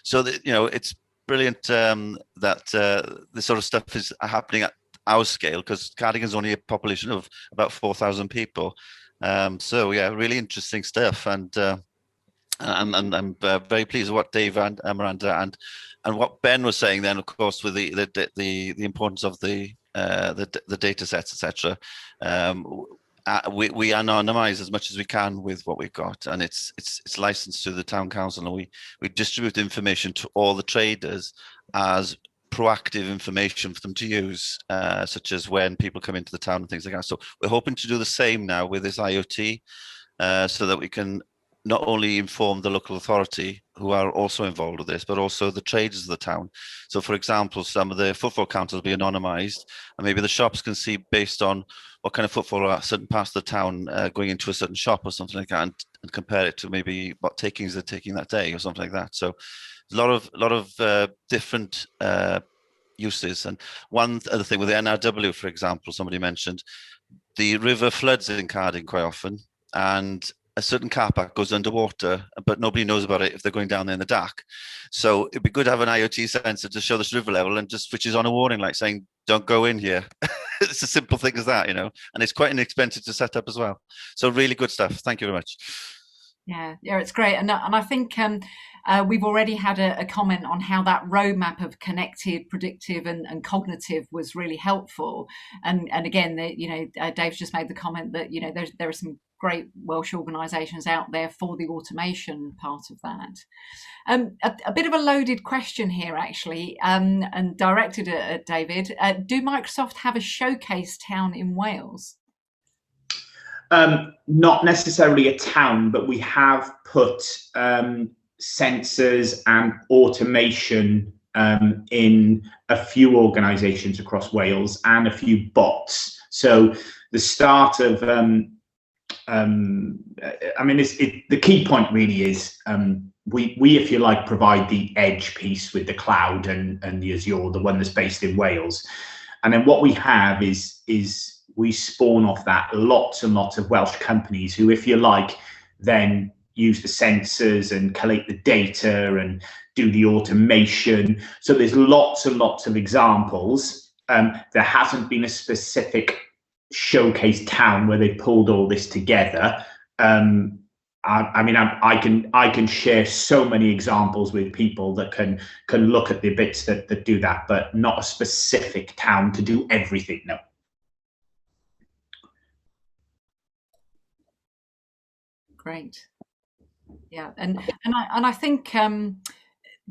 So that, you know, it's brilliant that this sort of stuff is happening at our scale, because Cardigan's only a population of about 4,000 people. So yeah, really interesting stuff. And I'm very pleased with what Dave and Miranda and what Ben was saying then, of course, with the importance of the data sets, etc. We anonymize as much as we can with what we've got, and it's licensed to the town council, and we distribute information to all the traders as proactive information for them to use, such as when people come into the town and things like that. So we're hoping to do the same now with this IoT, so that we can not only inform the local authority, who are also involved with this, but also the traders of the town. So, for example, some of the footfall counters will be anonymised, and maybe the shops can see, based on what kind of footfall are certain parts of the town going into a certain shop or something like that, and compare it to maybe what takings they're taking that day or something like that. So, a lot of different uses. And one other thing with the NRW, for example, somebody mentioned, the river floods in Cardigan quite often, and a certain car park goes underwater, but nobody knows about it if they're going down there in the dark. So it'd be good to have an IoT sensor to show this river level, and just switches on a warning light saying, don't go in here. It's a simple thing as that, you know, and it's quite inexpensive to set up as well. So really good stuff. Thank you very much. Yeah, it's great. And I think we've already had a comment on how that roadmap of connected, predictive and cognitive was really helpful. And again, Dave's just made the comment that, you know, there are some great Welsh organisations out there for the automation part of that. A bit of a loaded question here, actually, and directed at David. Do Microsoft have a showcase town in Wales? Not necessarily a town, but we have put sensors and automation in a few organisations across Wales, and a few bots. So the start of I mean, the key point really is we, if you like, provide the edge piece with the cloud and the Azure, the one that's based in Wales, and then what we have is we spawn off that lots and lots of Welsh companies who, if you like, then use the sensors and collate the data and do the automation. So there's lots and lots of examples. There hasn't been a specific showcase town where they pulled all this together. I mean, I can share so many examples with people that can look at the bits that do that, but not a specific town to do everything. No. Great. Yeah, and I think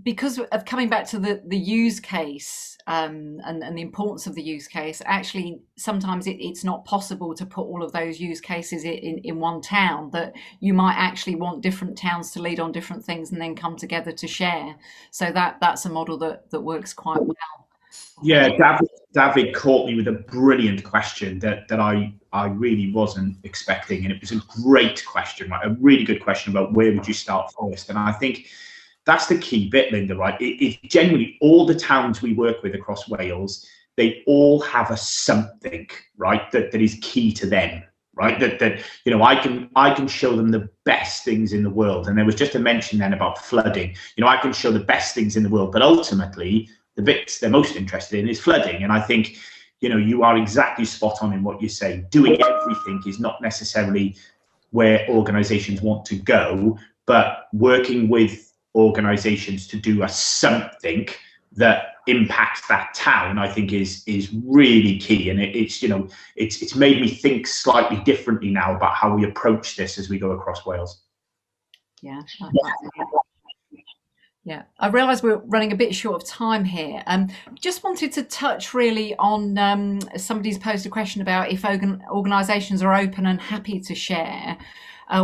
because of coming back to the use case and the importance of the use case, actually sometimes it's not possible to put all of those use cases in one town, that you might actually want different towns to lead on different things and then come together to share. So that's a model that works quite well. Yeah, David caught me with a brilliant question that I really wasn't expecting, and it was a great question, right? A really good question about where would you start first. And I think that's the key bit, Linda, right? It generally, all the towns we work with across Wales, they all have a something, right, that is key to them, right? That you know, I can show them the best things in the world. And there was just a mention then about flooding. You know, I can show the best things in the world, but ultimately the bits they're most interested in is flooding. And I think, you know, you are exactly spot on in what you say. Doing everything is not necessarily where organizations want to go, but working with organizations to do something that impacts that town, I think is really key. And it's, you know, it's made me think slightly differently now about how we approach this as we go across Wales. Yeah. Yeah, I realise we're running a bit short of time here. Just wanted to touch really on somebody's posed a question about if organisations are open and happy to share.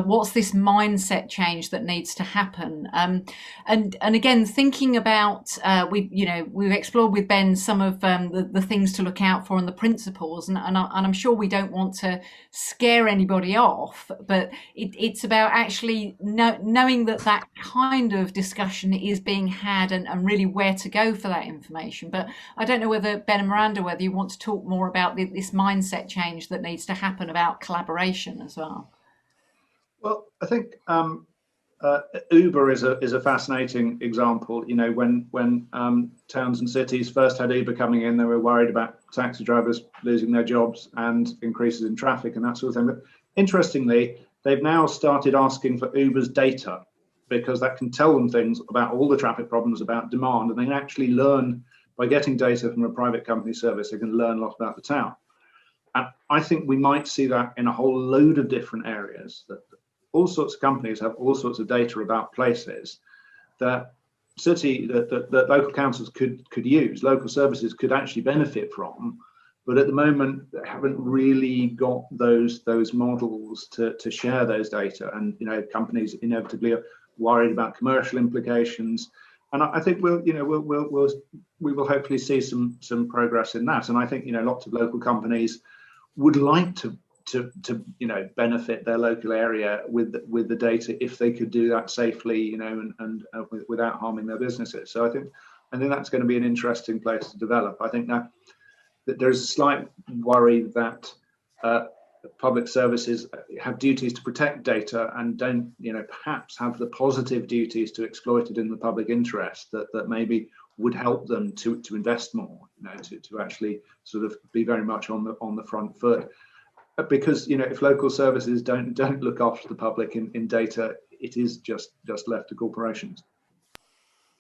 What's this mindset change that needs to happen? And again, thinking about we've explored with Ben some of the things to look out for and the principles, and I'm sure we don't want to scare anybody off, but it's about actually knowing that kind of discussion is being had and really where to go for that information. But I don't know whether Ben and Miranda, whether you want to talk more about this mindset change that needs to happen about collaboration as well. Well, I think Uber is a fascinating example. You know, when towns and cities first had Uber coming in, they were worried about taxi drivers losing their jobs and increases in traffic and that sort of thing. But interestingly, they've now started asking for Uber's data, because that can tell them things about all the traffic problems, about demand, and they can actually learn by getting data from a private company service. They can learn a lot about the town. And I think we might see that in a whole load of different areas, that all sorts of companies have all sorts of data about places that local councils could use, local services could actually benefit from, but at the moment they haven't really got those models to share those data. And you know, companies inevitably are worried about commercial implications. And I think we will hopefully see some progress in that. And I think, you know, lots of local companies would like to benefit their local area with the data, if they could do that safely, you know, and without harming their businesses. So I think that's going to be an interesting place to develop. I think that there's a slight worry that public services have duties to protect data and don't, you know, perhaps have the positive duties to exploit it in the public interest that maybe would help them to invest more, you know, to actually sort of be very much on the front foot. Because, you know, if local services don't look after the public in data, it is just left to corporations.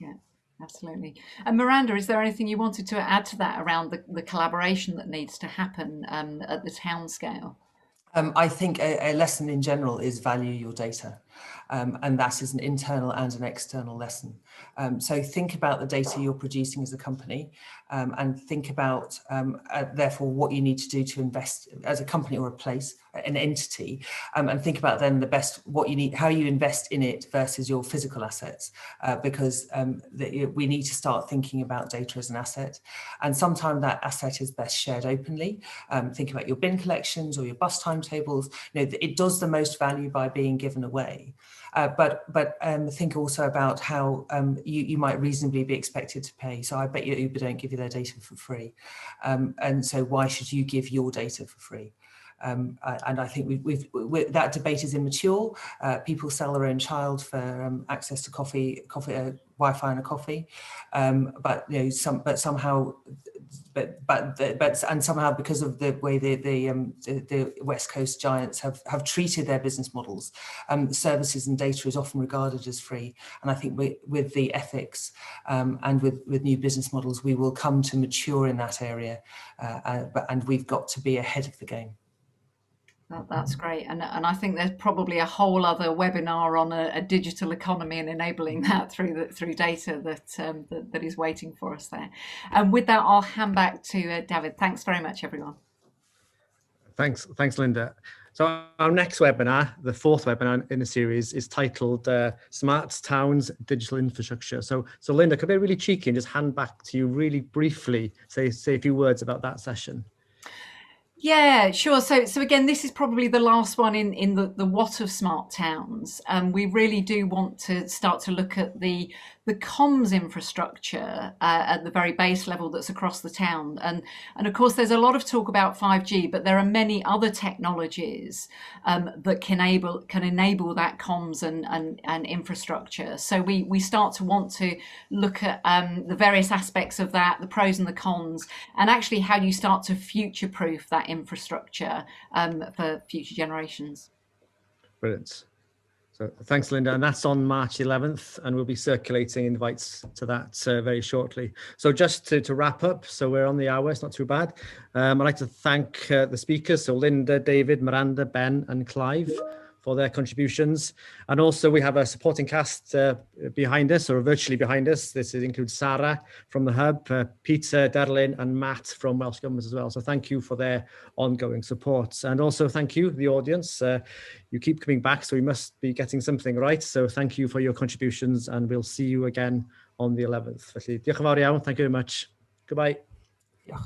Yeah, absolutely. And Miranda, is there anything you wanted to add to that around the collaboration that needs to happen at the town scale? I think a lesson in general is value your data. And that is an internal and an external lesson. So think about the data you're producing as a company, and think about, therefore, what you need to do to invest as a company or a place, an entity, and think about then what you need, how you invest in it versus your physical assets, because we need to start thinking about data as an asset. And sometimes that asset is best shared openly. Think about your bin collections or your bus timetables. You know, it does the most value by being given away. But think also about how you might reasonably be expected to pay. So I bet you Uber don't give you their data for free. And so why should you give your data for free? And I think that debate is immature. People sell their own child for access to coffee, Wi-Fi and a coffee. But you know, somehow because of the way the West Coast giants have treated their business models, services and data is often regarded as free. And I think with the ethics and with new business models, we will come to mature in that area, and we've got to be ahead of the game. That's great, and I think there's probably a whole other webinar on a digital economy and enabling that through data that is waiting for us there. And with that, I'll hand back to David. Thanks very much, everyone. Thanks, Linda. So our next webinar, the fourth webinar in the series, is titled Smart Towns Digital Infrastructure. So Linda, could I be really cheeky and just hand back to you really briefly, say a few words about that session? Yeah, sure. So again, this is probably the last one in the what of smart towns. We really do want to start to look at the comms infrastructure at the very base level that's across the town. And of course, there's a lot of talk about 5G, but there are many other technologies that can enable that comms and infrastructure. So we start to want to look at the various aspects of that, the pros and the cons, and actually how you start to future-proof that infrastructure for future generations. Brilliant. So thanks, Linda. And that's on March 11th, and we'll be circulating invites to that very shortly. So just to wrap up, so we're on the hour, it's not too bad. I'd like to thank the speakers, so Linda, David, Miranda, Ben, and Clive, for their contributions. And also we have a supporting cast behind us, or virtually behind us. This includes Sarah from the Hub, Peter, Derlin, and Matt from Welsh Government as well. So thank you for their ongoing support. And also thank you, the audience. You keep coming back, so we must be getting something right. So thank you for your contributions, and we'll see you again on the 11th. Felly, diolch yn fawr iawn. Thank you very much. Goodbye. Yeah.